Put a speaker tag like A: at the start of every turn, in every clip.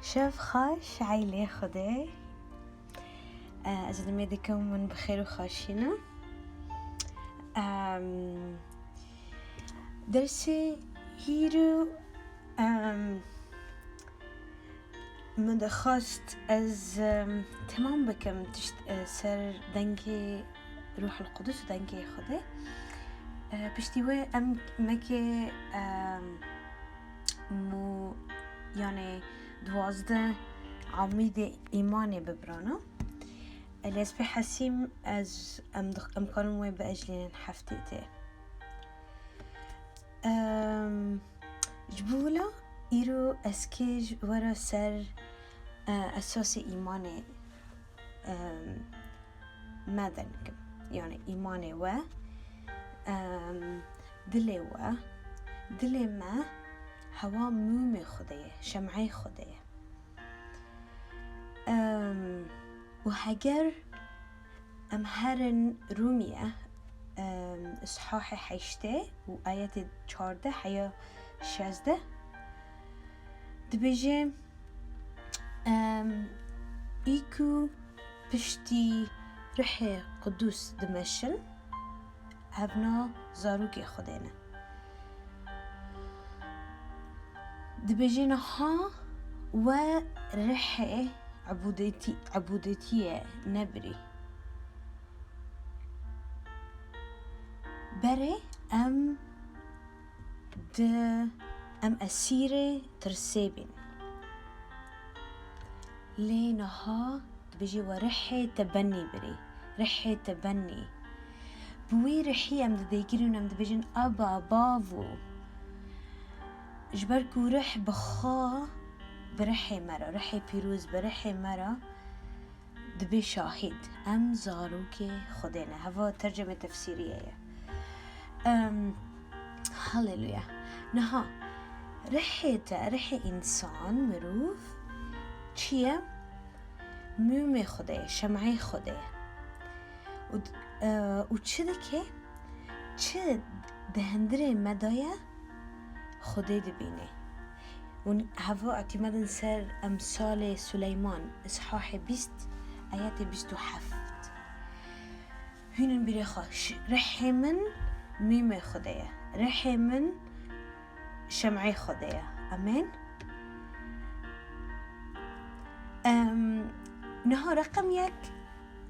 A: شاف خاش عيلي خدي أجل ميدكم من بخير وخاشينا. درسي هيرو من دخست از تمام بكم سر دنكي روح القدس ودنكي خدي بشتوي مكي مو يعني دوازده عميد إيماني ببرانا اللي أسبي حسيم از أمكانوا وين بأجلين حفتيتي جبولا إيرو أسكيج ورا سر أساسي إيماني مادنكم يعني إيماني و دلي ما هوا مومي خديه شمعي خديه وهجر أمهرن رومية إصحاح حيشته وآية 14 حيا 16 دبيجي إيكو بشتي رحي قدوس دمشن هبنا زاروكي خدينا دبيجينا ها ورحي عبودتي نبري بري أم أسيري ترسيبين لينها بيجي ورحي تبني بري رحي تبني بوي رحي أم ديجيرون أم دبيجين أبا بافو جبركو رح بخا برحي مرة رحي بيروز برحي مرة دبي شاهد أم زاروكي خدينا هذا ترجمة تفسيرية هاليلويا نها رحي إنسان مروف چیه مومي خديه شمعي خديه و چه دکه چه دهندره مدايه خديه دبینه و هوا اعتمادا سر امثال سليمان اصحاح 20 آيات 27 هنن بيري خاش رحي من ميمي خديه رحي من شمعي خديه امين. نها رقم 1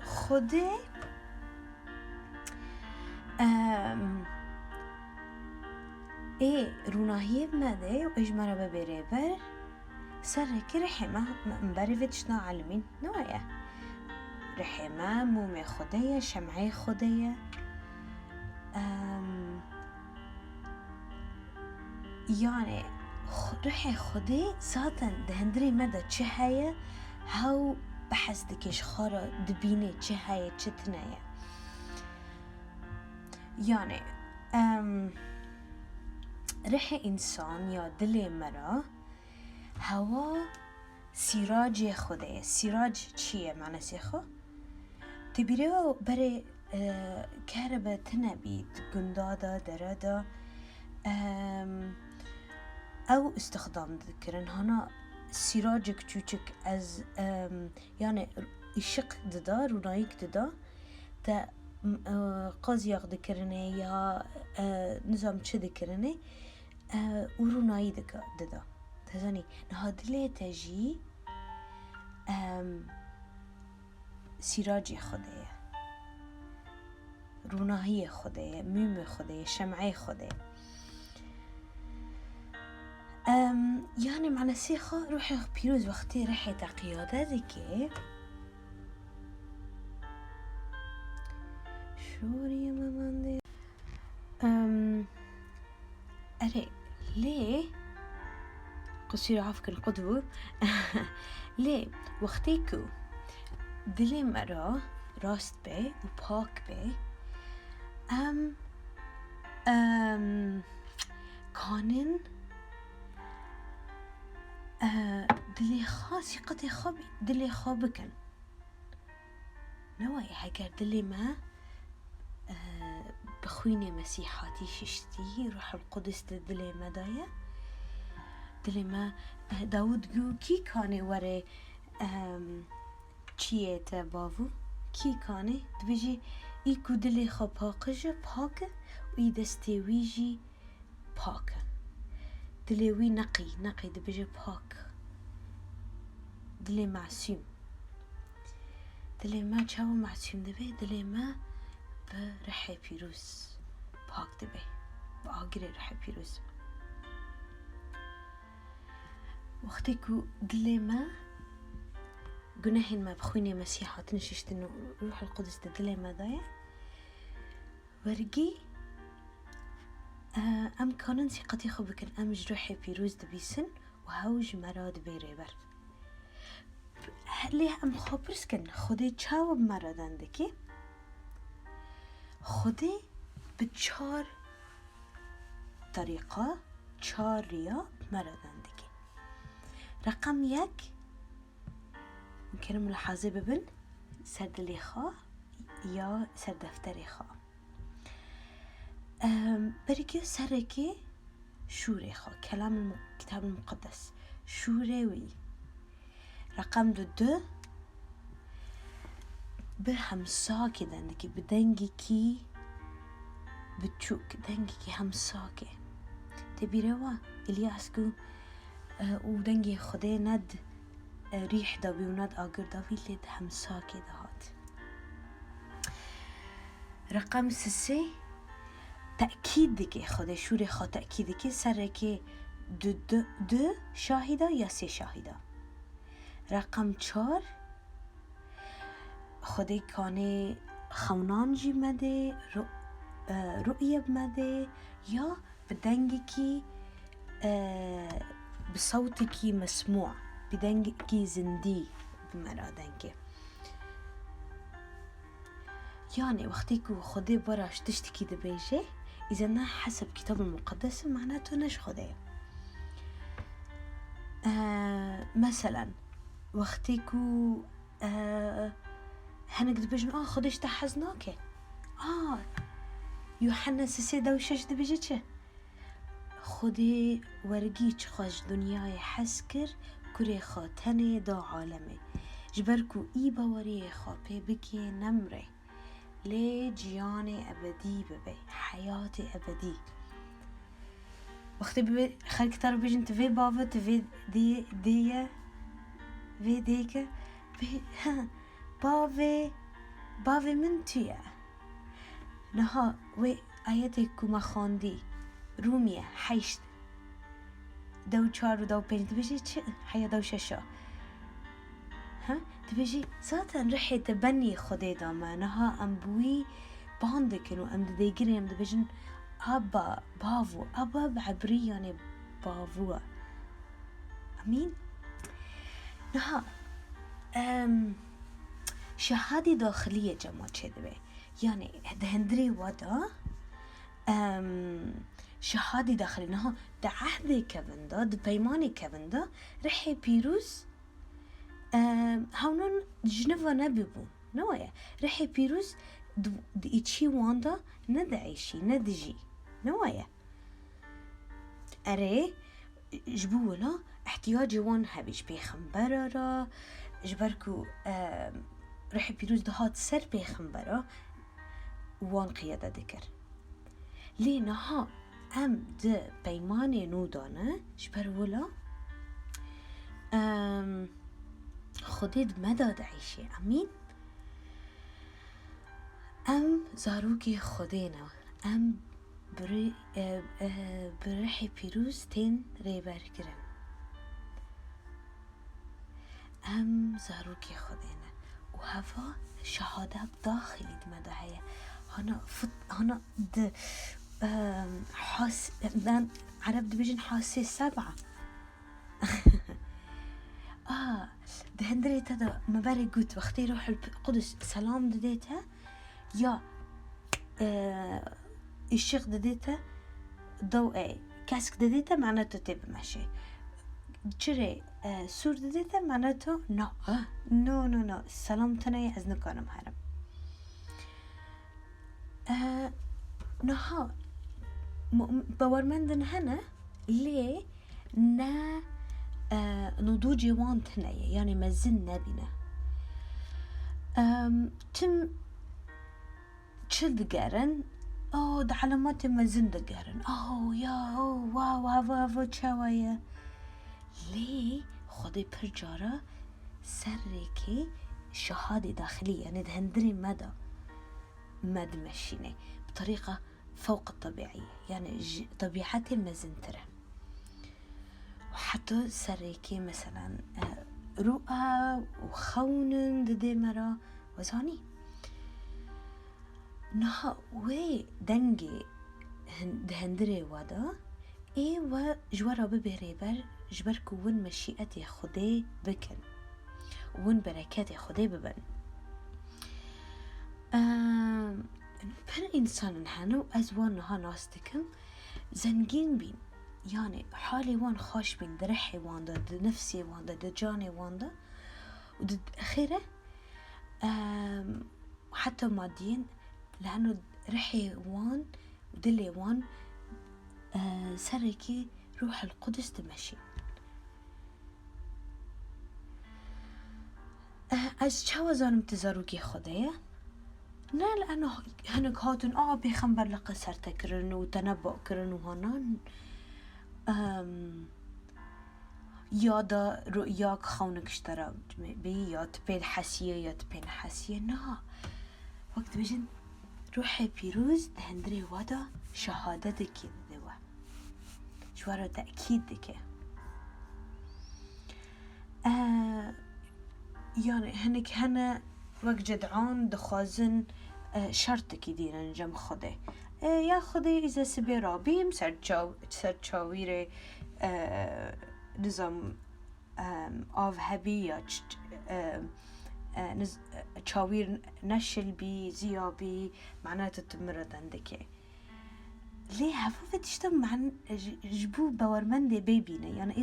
A: خدي روناهي بماده و اجمرا ببيري بر سركي رحمة مبارفتشنا علمين نوايا رحمة مومي خدية شمعي خدية يعني رحي خدي ذاتا دهندري مدى چه هيا هاو بحث دكيش خارا دبيني چه هيا چه تنايا يعني رحي إنسان يا دلي مرا هوا سراج خديه سراج چیه معنی سیخو تبیره برای كهرباء تنبيد قندادا درادا او استخدام ذكرن هنا سراج كتوچك از يعني الشق ددا رونايك ددا تا قاضياق ذكرنه يا نظام چه ذكرنه وروناي ددا تزاني نهادلي تجي سراجي خديه روناهي خديه موم خديه شمعي خديه يعني معنى سيخة روحي بيروز وقتي رحي تقيادة ذكي شوري ماماندي أري ليه قصير عفك القدو ليه وقتيكو دلي مرا راست بي وباك بي كانن دلي خاص قطي خابي دلي خابكن نواي هكر دلي ما بخويني مسيحاتي ششتي روح القدس دلي مدايا دلی ما داود گو کی کانه وره چیه تا باوو کی کانه دبیجی ای کو دلی خو پاکه و ای دستی ویجی پاکه دلی وی نقی دبیجی پاک دلی معصوم دلی ما چاو معصوم دبی دلی ما به رح پیروز پاک دبی با آگری رح پیروز وقتی که دلی ما گناهین ما بخوینی مسیحات نششتن روح القدس دلی ما دایه ورگی ام کانن ثقتی خو بکن ام جروح پیروز دبیسن و هاوج مراد بیره بر هلی ام خبرس کن خودی چاوب مرادن دکی خودی به 4 طریقه 4 ریا مرادن دکی رقم 1 ممکنه ملاحظه ببین سردلی خواه یا سردفتری خواه بريكي سركي شوري خو كلام الكتاب المقدس شوريوي رقم 2 بهمساكي دندكي بدنجي كي بتشوك دنجي كي همساكي تبيروا الياسكو ودنجي خدي ند ريح دابي وند آگر دابي لید همساكي دهات رقم 3 تأكيد دكي خود شوري خو تأكيد دكي سركي دو شاهده یا 3 شاهده رقم 4 خودی کانه خونان جی مده رؤیه بمده یا بدنگی کی بصوتی کی مسموع بدنگی کی زندی بمرادنگی يعني وقتی که خودی براش تشتكي دبيجي إذا نه حسب كتاب المقدس معناته نش خودي مثلا وقتی که هنك دبيجن خودش تحزناكي يوحنا 3:6 دبيجي چه خودي ورگی چه خوش دنیای حسکر کری خاتنه دا عالمه جبرکو ای باوری خوابه بکی نمره لی جیان ابدی ببی حیات ابدی وقتی ببی خلق تر بیجن توی باوه توی دیه وی دیگه باوه من تویه نها وی آیتی که ما خواندی رومیه 8 2 4 و 2 5 تبیجی چه حیا 2 6 تبيجي ذاتا رحي تبني خدي دامانها ام بوي باندكن وام ديجري ام دبيجن ابا بافو ابا بعبري يعني بافو امين نها شهادة داخلية جماعة شدبه يعني دهندري ودا شهادة داخلية نها ده عهد كفندا ده بيماني كفندا رحي بيروز هاونون جنوا نبيبو نوايا رحي بيروز ديتشي واندا ندعيشي ندجي نوايا أري جبولا احتياجي وان هبيش بيخنبرا را جبركو رحي بيروز دهات سر بيخنبرا وان قيادة دكر لينها ام ده بيماني نودانا جبرولا خودت مداد عيشي امين ام زاروكي خودينا ام برحي بيروز تين ريبر كرن ام زاروكي خودينا وهفا شهادة داخلي دمدهية هنا د حاس عرب دبيجن حاسة 7 دهندري تدا مباري قوت وقتي روح القدس سلام دديتها يا الشيخ دديتها ضوء كاسك دديتها معناته تبى ماشي شري سور دديتها معناته نو سلام تناي از نكانم هرم نها باورمندن هنا ليه نا نضوجي وان تنايا يعني مزن نبينا تم تشل دقارن ده علامات مزن دقارن يا واو هافو تشاوية ليه خدي برجارة سركي شهادة داخلية يعني دهندري مدى مشيني بطريقة فوق الطبيعية يعني طبيعتي مزنترة وحتى سريكي مثلا رؤى وخون ددي مرة وزاني نها وي دنجي دهندري وادا و جوارا ببريبر جبركو ون مشيئتي خدي بكن ون بركاتي خدي ببن بر إنسان هنو أزوان نها ناستكم زنجين بين يعني حالي وان خاش بين درحي واندا نفسي واندا دجاني واندا ودد أخيرة حتى ماديا لأنه رحي وان ودلي وان سركي روح القدس تمشي از چاو زانم تزاروكي خدايا نا لأنه هنك هاتون بيخنبر لقصر تكرن وتنبؤ كرن وهنان يادا رؤياك خونك اشترى بي يا تبين حسية يا تبين حسية نا وقت بيجن روحي بيروز دهندري وادا شهادتك دوا شوارا تأكيد دكي يعني هنك هنا وقت جدعان دخازن شرطك يدينا نجم خده يا خدي إذا سبي رابيم سر تشاويري نظام آف هبي يا تشاوير نشل بي زيابي معناته تمرد عندك ليه هفوفة تشتم عن جبو باورمندي بيبينا يعني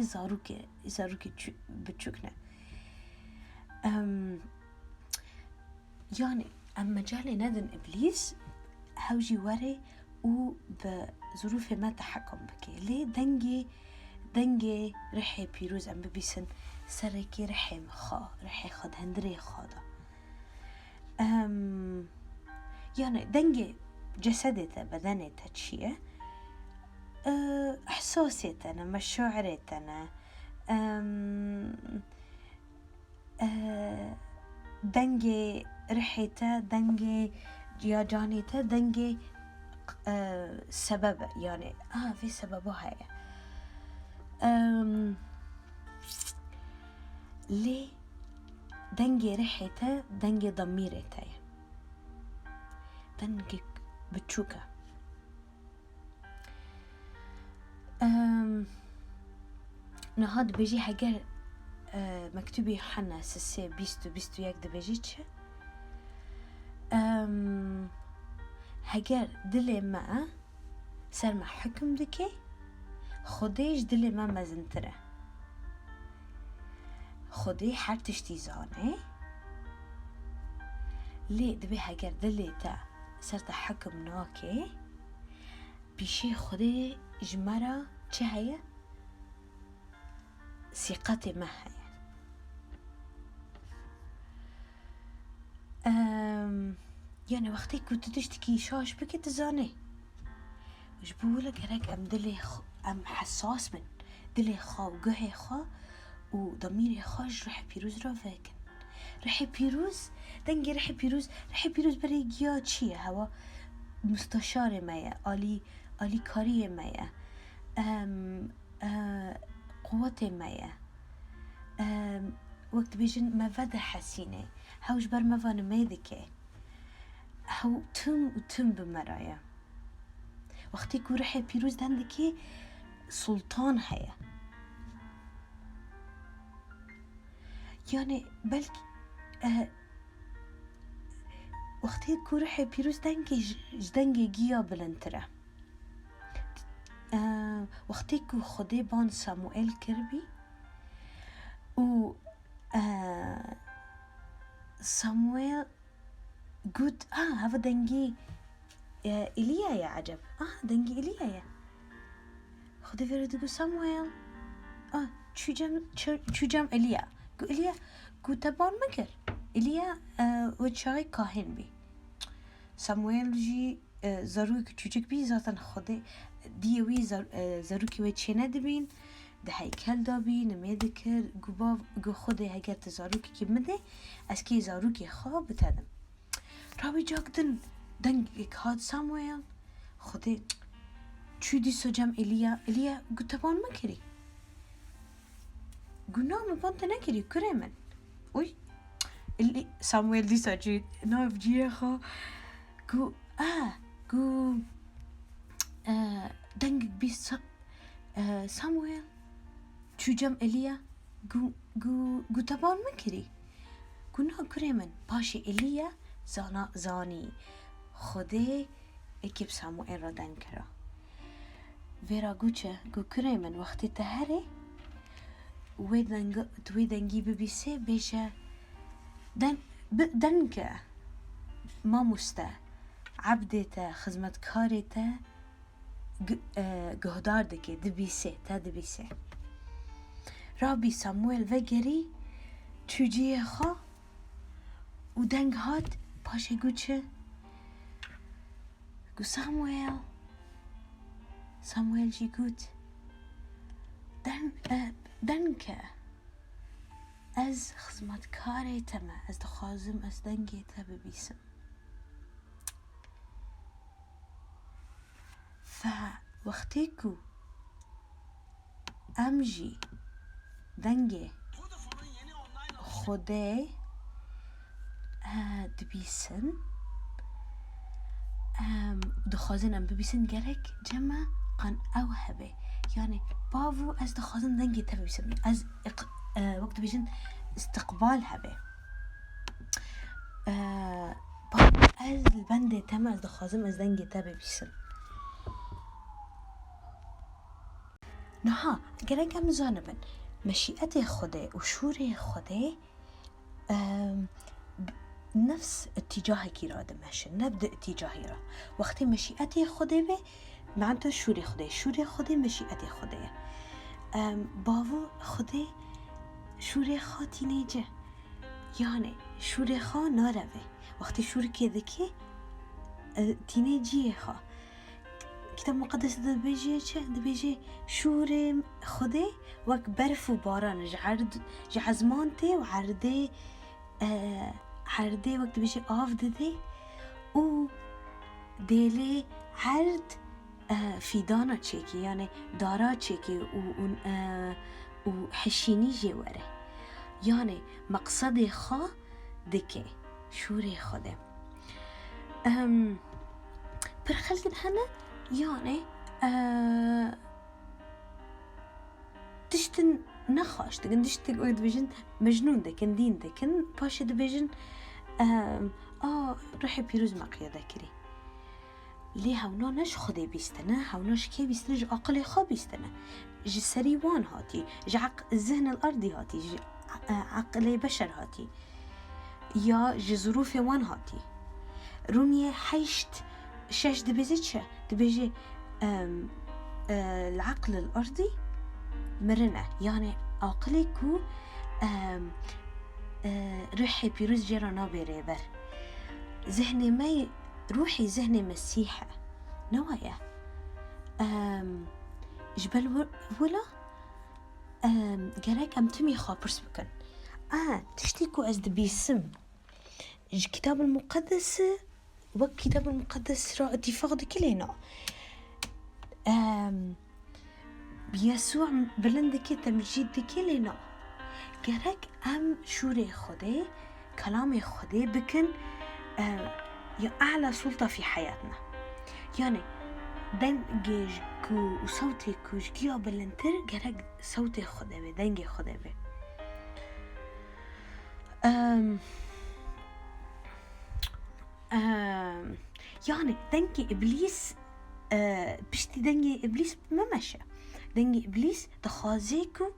A: إذا روكي بتشوكنا يعني أما جالي ندن إبليس هاوجي وري وبظروف ما تحكم بكي ليه دنجي رحي بيروز أم ببيسن سركي رحي خد هندري خاضة يعني دنجي جسدته بدنته تشيه إحساسيتنا مشاعرتنا دنجي رحيته دنجي يا جانيته دنجي سبب يعني في سببه هاي ليه دنجي رحيته دنجي ضميرته دنجي بتشوكه نهاد بيجي حاجة مكتوب يوحنا سسي بيستو يك بيجيتش هاجر دلي ما سر ما حكم دكي خديش دلي ما مزنتره خدي حرتش تيزاني ليه دبي هاجر دلي تا سرت حكم ناكي بيشي خدي جمرة چه هيا ثقتي ما هيا يعني وقتی كنت تشتكي شاش بكي تزاني وش بقولك هراك ام دلي ام حساس من دلي خا وقهي خا وضميري خاش رح بيروز را فاكن رح بيروز دنجي رح بيروز بري جيا چيه هوا مستشار مايا آلی کاری مايا قوة مايا وقت بيجن مفاد حسينة هاوش بر مفان ميدكي هاو تم بمرايا وقتی که رح پیروز دندکی سلطان هيا يعني بلك وقتی که رح پیروز دنگی گیا بلندره وقتی که خدای بان ساموئل کربی و ساموئل قلت هذا دنجي إيليا يا عجب دنجي إيليا يا خدي فرد تقول سامويل چو جم الیا گو الیا گو تبان مکر الیا وچای کاهن بی ساموئل جی زاروی که چوچک بی ذاتن خوده دیوی زارو که وی چه ندبین ده هیکل دابی نمیده کر گو خوده هگر تزارو که مده از که زارو که خواب بتدم رابی جاگدن دنگ یک هاد ساموئل خوده چو دی سو جم الیا گو تبان مکری گو نام بانت نکری کره من اوی ساموئل دی سا جی ناف جیه خوا گو گو دنگ بیست ساموئل چو جم الیا گو تبان مکری گو نا کره من پاش الیا زانی خوده اکیب ساموئل را دنگ کرا ویرا گو چه گو کره من وقتی تهره وی دنگی ببیسه بیشه دنگ ما مسته عبدته خدمتکارته گهدار دکه دبیسه رابی ساموئل وگری چوجی خوا و دنگ هات پاشه گو چه گو ساموئل جی گوت دنگ از خدمتکار تمه از دخوازم از دنگی تا ببیسم وقتی کو امجی دنگ خوده دبیسن دخوازن ام ببیسن گرک جمع قن او هبه يعني بافو از دخوازن دنگی تا ببیسن از وقت بيجن استقبال هبه بابو از البنده تم از دخوازم از دنگی تا ببیسن نها گرگ هم زانبن مشیئت خوده و شور خوده نفس اتجاه کی را دمشه نبدأ اتجاهی را وقتی مشیئت خوده به معنی شور خوده مشیئت خوده بابو خوده شور خوا تینیجه یعنی شور خوا ناروه وقتی شور که دکی تینیجیه خوا کتاب مقدس ده بیجه چه؟ ده بیجه شور خوده وک برف و باران جعزمانته و عرده وقت بیجه آف دده و دیله عرد فیدانا چکی یعنی دارا چکی و حشینی جواره یعنی مقصد خوا دکه شور خوده پر خلق هنه یعنی تشتن نخواش دکن تشتن اوید بجن مجنون دکن دین دکن پاشه دبجن روحي بيروز مقيادة كري ليه هوناش خدي بيستنا هوناش كي بيستنا جو عقلي خا بيستنا جي سريوان هاتي جي الذهن الأرضي هاتي جي عقلي بشر هاتي يا جي ظروف وان هاتي رومية حيشت شاش دبيزيتشا دبيجي العقل الأرضي مرنة يعني عقلي كو روحي بيروز جيرانا بريبر ذهني ما روحي ذهني مسيحة نوايا جبل ولا جراك أم تمي خابرس بكن تشتيكو أزد بيسم الكتاب المقدس والكتاب المقدس را اتفاق كلنا بيسوع بلندك تمجيد كلنا جراك أم شوري خده كلام خده بكن يا أعلى سلطة في حياتنا يعني دنجي كو وصوتي كوش جيا بلنتر جراك صوتي خده به دنجي خده به يعني دنجي إبليس بشتي دنجي إبليس ما مشى دنجي إبليس تخازيكو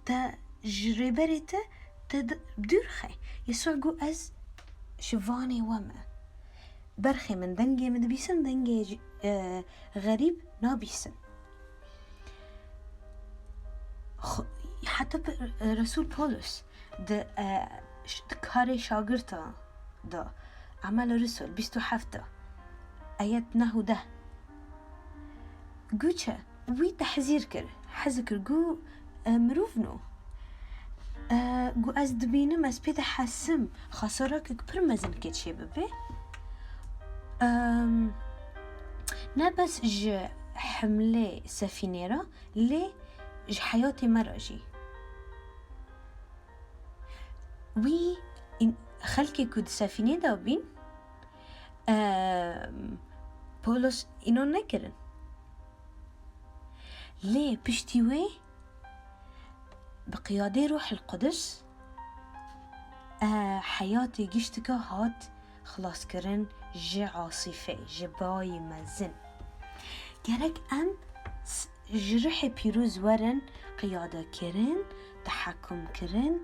A: تجربته تدرخي يسوع جو أز شفاني وما برخي من دنجي من بيسن دنجي غريب نابيسن حتى رسول بولس ده كاري شاگرتا ده عمل رسول 27 آيات نهو ده قوچه وی تحذير كر حذكر قو مروفنو قو از دبینم از پیدا حسم خسارا که پر مزن که چه ببه نه بس ج حمله سفینه را لی ج حیات مراجی وی خلقی کد سفینه دا بین پولس اینو نکرن ليه بشتوي بقيادة روح القدس حياتي جشتك هات خلاص كرن جي عاصفة جباي مزن جرك أم جرح بيروز ورن قيادة كرن تحكم كرن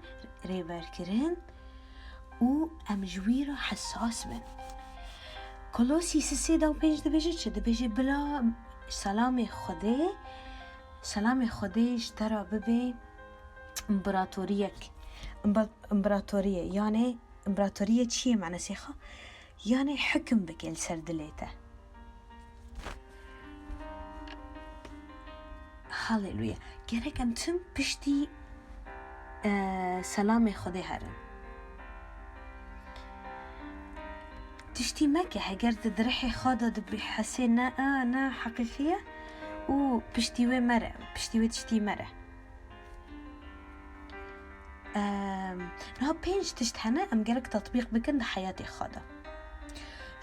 A: ريبر كرن و أم جويرة حساس من كولوسي سسي داو بيج ده بيجي بلا سلام خده سلام خودش ترا ببه امبراطوریه یعنی امبراطوریه چیه معنی سیخا یعنی حکم بکل سر دلیته هاللویا گرک ام تم پشتی سلام خوده هرن تشتي مكة هجرت درحي خاضة بحسين نا حقيقية و بشتيوي مرة بشتيوي تشتي مرة نها بينج تشتهنا أم جرك تطبيق بكن حياتي خاضة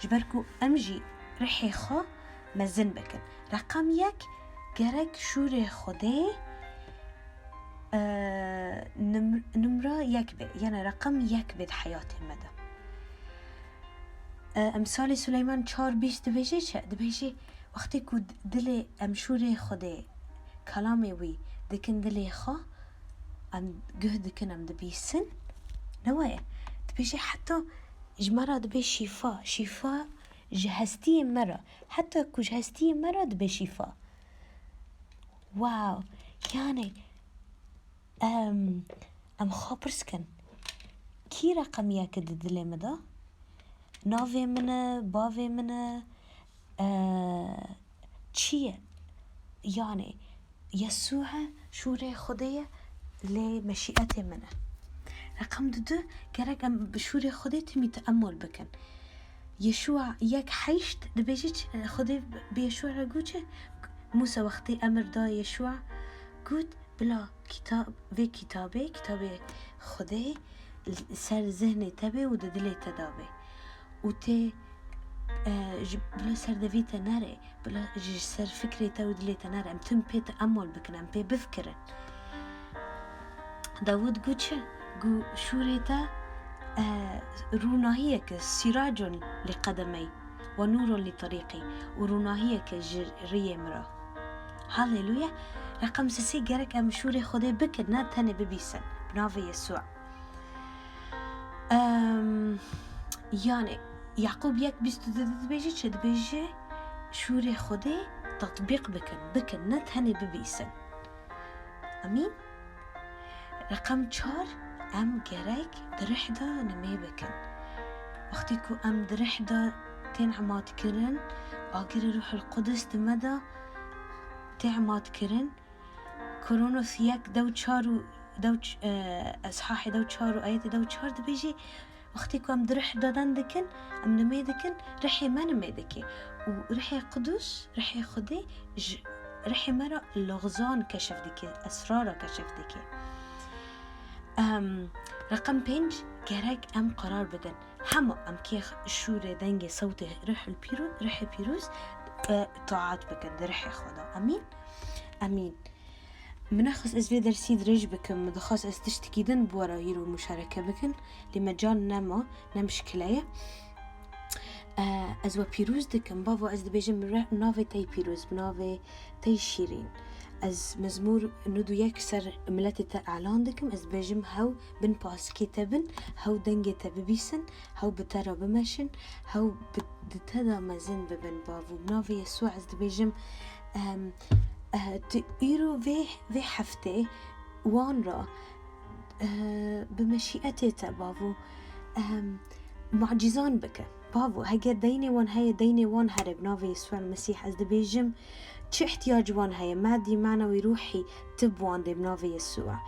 A: جبركو أمجي رحي خا مزن بكن رقم يك جرك شوري خدي نمرة يكبد يعني رقم يكبد حياتي مدى امثال سليمان 4:20 دبيجي چه دبيجي وقتی که دل امشور خوده کلامی وی دکن دلی خوا ام گه دکن ام دبیسن نوایه دبیجي حتی جمرة دبي شفاء جهستي مرة حتى كو جهستي مرة دبي شفاء واو يعني ام خابرسكن كي رقم ياك دلي مدا ناوی منه باوی منه چیه یعنی يسوع شوره خديه لمشيئته منه رقم 2 گرگ ام بشوره خديه تمی تأمل بکن يشوع يك حيشت دبيجيش خديه بيشوع رجوچه موسى وقتی امر دا يشوع قد بلا كتاب في كتابه خديه سر ذهن تبه و دلی تدابه و ته بلا سر دویت نره بلا سر فکری تا و دلیت نره ام تم پی تأمل بکنم ام پی بفکرن داود گو چه؟ گو شوره تا روناهیه که سراج لقدمی و نور لطریقی و روناهیه که جریه مرا هاللویا رقم 3 گرک ام شوره خوده بکر نه تنه ببیسن بناوه یسوع يعني يعقوب يك بيجي شد بيجي شوري خدي تطبيق بكن نتهني ببيسن أمين رقم 4 أم جريك درحدا نمي بكن وقتكو أم درحدا تنعمات كرن آجر روح القدس تمدى تعمات كرن كورونا فيك دو أصحاحي دو 4 آياتي دو 4 دبيجي وقتكو ام درح دادن دكن ام نمي دكن رحي ما نمي دكي ورحي قدوس رحي خدي رحي مرا لغزان كشف دكي اسرار كشف دكي رقم 5 جرك ام قرار بدن هما ام كيخ شوري دنجي صوتي رحي بيروز طاعات بكن درحي خدا امين منخص از ویدر سید رج بکن مدخص از تشتكيدن بورا يرو مشاركة بكن لمجال نما نمشكلية از و پیروز دکن بابا از دبیجم ناوی تای پیروز بناوی تای شیرین از مزمور ندو یک سر ملت تا اعلان دکم از دبیجم هاو بن پاسکی تبن هاو دنگی تببیسن هاو بترا بمشن هاو بدتدا مزن ببن بابو بناوی يسوع از دبیجم تيرو في حفتة وان را بمشيئته بافو معجزان بك بافو هجر ديني وان هي ديني وان هرب نافي يسوع المسيح از دبيجم چه احتياج وان هي مادي معنوي روحي تب وان دي بنافي يسوع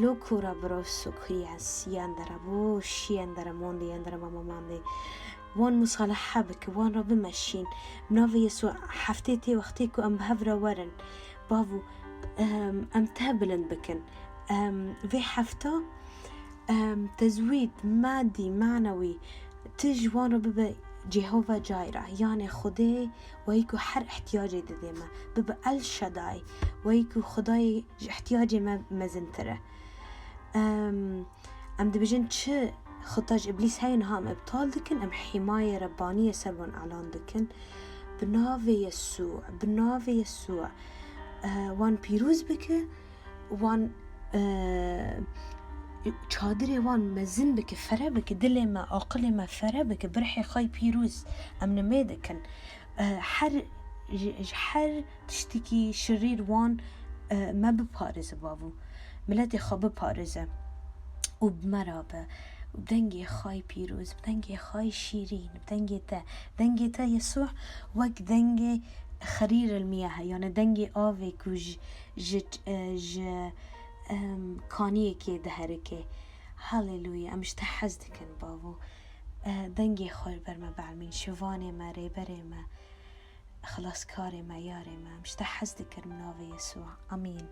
A: لو كورا بروسو كياس ياندر بوش ياندر موندي ياندر ماما ماندي وان مصالحة بك وان رب ماشين بنافي يسوع حفتيتي وقتيكو ام بهفرا ورن بافو ام تهبلن بكن في حفتا تزويد مادي معنوي تجوان رب جيهوفا جايرة يعني خدي ويكو حر احتياجي دديما ببا الشداي ويكو خداي احتياجي ما مزنتره ام دبجن چه خطاج ابليس هاي نهام ابطال دكن ام حماية ربانية سلوان اعلان دكن بنافي يسوع وان بيروز بك وان چادري وان مزن بك فرا بك دلي ما عقل ما فرا بك برحي خاي بيروز ام نميدكن حر تشتكي شرير وان ما ببارز بابو ملاتي خا ببارزه وبمرابة وبدنجي خاي بيروز بدنجي خاي شيرين بدنجي تا يسوع وك دنجي خرير المياه يعني دنجي آوي كو كانيه كي دهركي هاليلويا امش تحزدكن بابو دنجي خاي برما بعلمين شوفاني ما ريبري ما خلاص كاري ما ياري ما مش تحزدكن مناوي يسوع امين.